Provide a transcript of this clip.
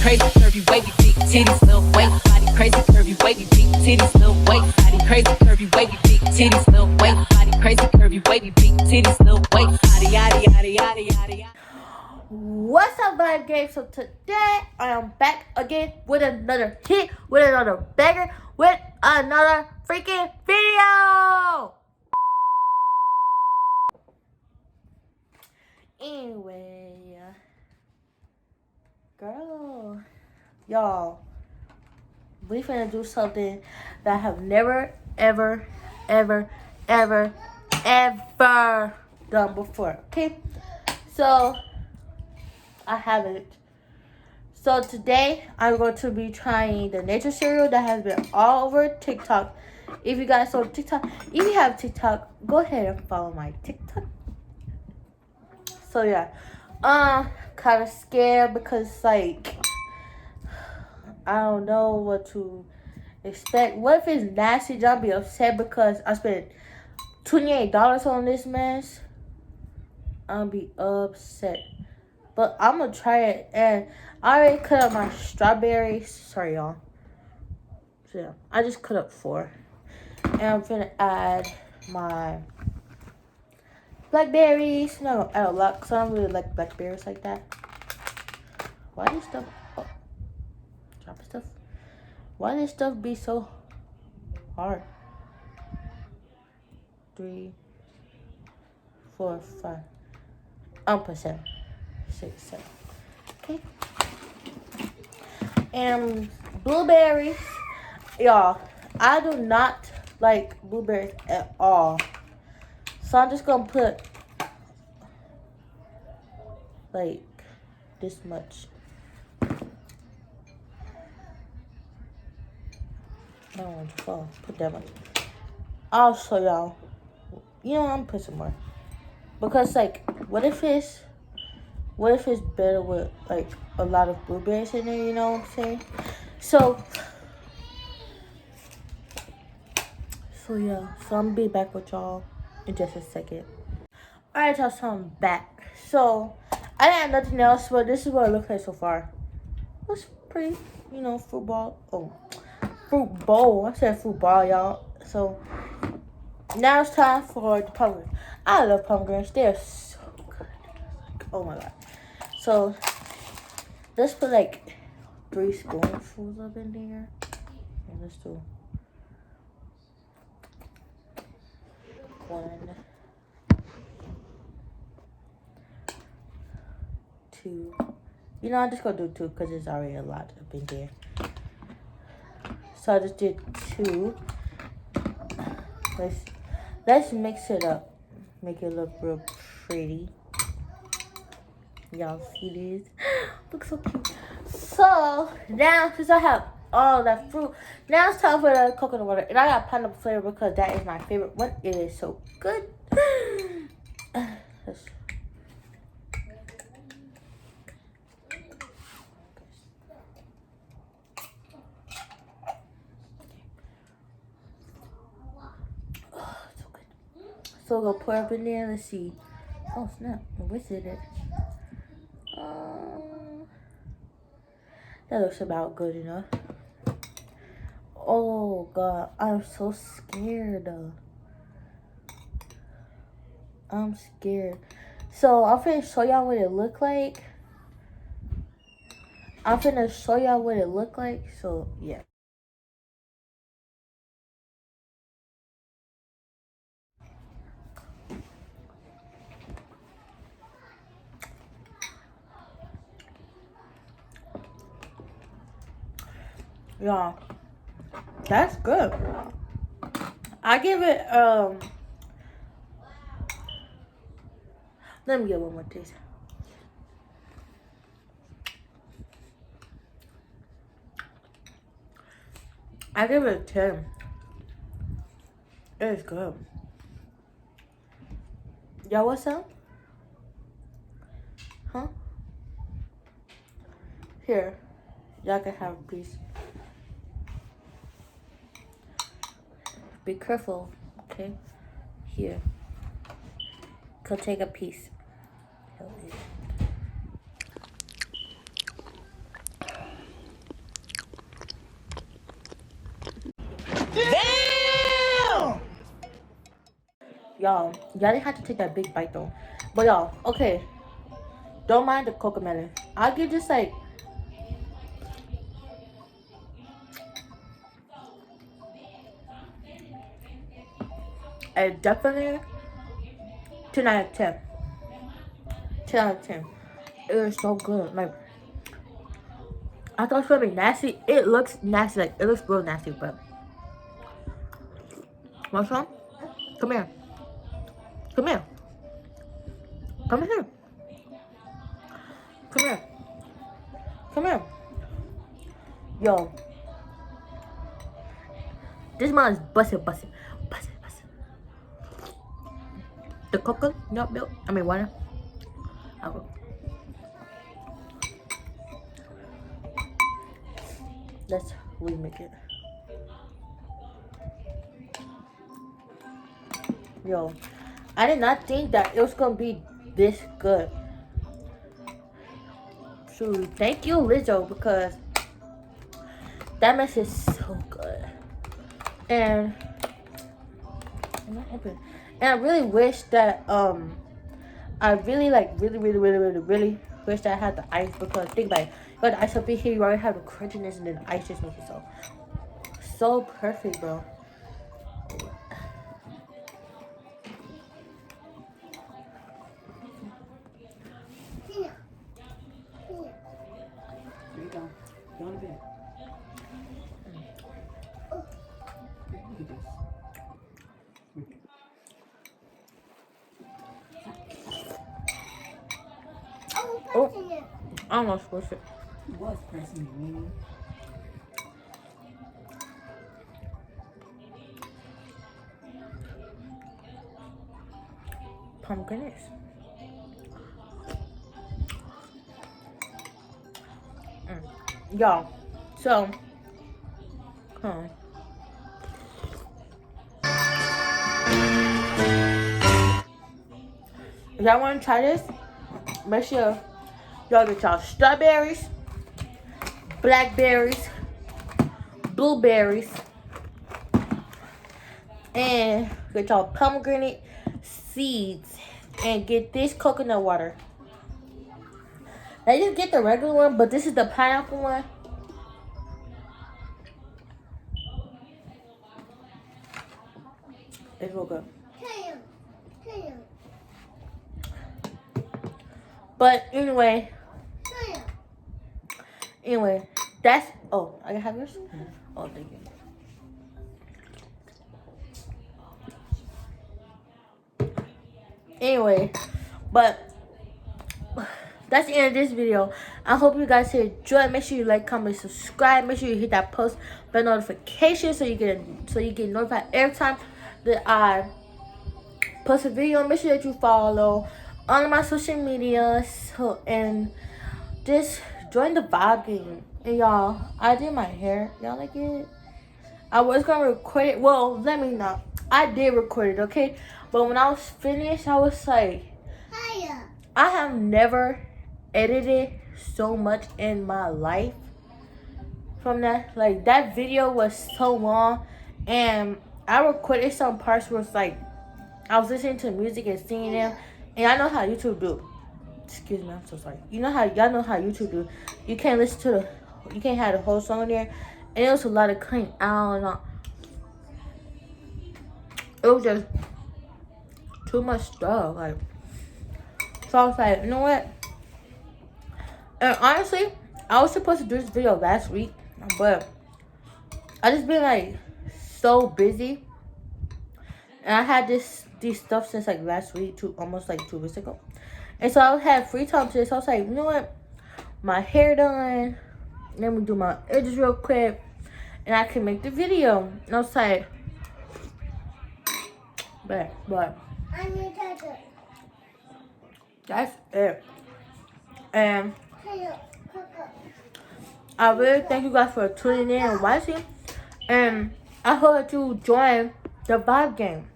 crazy, curvy, wavy, big titties, little waist. Body crazy, curvy, wavy, big titties, little waist. Body crazy, curvy, wavy, big titties, little waist. Body crazy, curvy, wavy, big titties, little waist. Yada yada yada yada yada yada. What's up, my game? So today I am back again with another hit, with another banger, with another freaking video. Anyway, girl, y'all, we finna do something that I have never, ever done before. Okay, so I haven't. So today I'm going to be trying the nature cereal that has been all over TikTok. If you guys saw TikTok, if you have TikTok, go ahead and follow my TikTok. So yeah, kind of scared because like I don't know what to expect. What if it's nasty? I'll be upset because I spent $28 on this mess. I'll be upset. But I'm gonna try it, and I already cut up my strawberries. Sorry, y'all. So yeah, I just cut up 4, and I'm gonna add my blackberries. No, I don't like, cause I don't really like blackberries like that. Why does stuff? Oh, drop stuff. Why does stuff be so hard? 3, 4, 5. I'm put 7, 6, 7. Okay. And blueberries, y'all, I do not like blueberries at all. So I'm just gonna put like this much. I don't want to fall. Put that much. I'll show y'all. You know, I'm gonna put some more. Because like, what if it's better with like a lot of blueberries in there, you know what I'm saying? So yeah, so I'm gonna be back with y'all in just a second. Alright, y'all, so I'm back. So I didn't have nothing else, but this is what it looks like so far. Looks pretty, you know, fruit bowl. I said fruit ball, y'all. So now it's time for the pomegranate. I love pomegranates. They're so good. Oh my god. So let's put like 3 spoonfuls up in there. And let's do 1, 2. You know, I'm just gonna do 2 because there's already a lot up in there. So I just did 2. Let's mix it up. Make it look real pretty. Y'all see this? Looks so cute. So now, since I have all that fruit, now it's time for the coconut water. And I got pineapple flavor because that is my favorite one. It is so good. So we'll pour up in there. Let's see. Oh snap! What's it? That looks about good enough. Oh god, I'm so scared. I'm scared. So I'm finna show y'all what it look like. So yeah. Y'all, that's good. I give it let me get one more taste. I give it a 10. It is good. Y'all want some? Huh? Here. Y'all can have a piece. Be careful, okay? Here. Go take a piece. Y'all didn't have to take that big bite though. But y'all, okay. Don't mind the coconut. I'll give this like a definitely 10 out of 10. 10 out of 10. It is so good. Like, I thought it was gonna be nasty. It looks nasty. Like, it looks real nasty, but. Want some? Come here. Come here. Come here. Come here. Come here. Yo. This man is busted. The coconut milk. I mean, water. Okay. Let's remake it. Yo, I did not think that it was gonna be this good. So thank you, Lizzo, because that mess is so good. And I really wish that I really wish that I had the ice, because think about it. You got the ice up in here, you already have the crunchiness, and then the ice just makes it so perfect, bro. There you go. Go to bed. Look at this. Oh, I almost squished it. He was pressing it, really. Pomegranates. Y'all, so, if y'all want to try this, make sure y'all get y'all strawberries, blackberries, blueberries, and get y'all pomegranate seeds, and get this coconut water. I just get the regular one, but this is the pineapple one. It's real good. But anyway, that's, oh, I can have yours? Oh, thank you. Anyway, but that's the end of this video. I hope you guys enjoyed. Make sure you like, comment, subscribe. Make sure you hit that post bell notification so you get notified every time that I post a video. Make sure that you follow all of my social medias, and just join the vibe game. And y'all, I did my hair. Y'all like it? I was gonna record it. Well, let me know. I did record it, okay? But when I was finished, I was like, I have never edited so much in my life. From that, like, that video was so long, and I recorded some parts where it's like I was listening to music and singing them. And I know how YouTube do. Excuse me, I'm so sorry. Y'all know how YouTube do. You can't listen to you can't have the whole song there. And it was a lot of cutting out and all. It was just too much stuff, like. So I was like, you know what? And honestly, I was supposed to do this video last week, but I just been like so busy, and I had these stuff since like last week, almost like 2 weeks ago. And so I had free time today, so I was like, you know what? My hair done. Let me do my edges real quick, and I can make the video. And I was like, but that's it. And I really thank you guys for tuning in and watching. And I hope that you join the vibe game.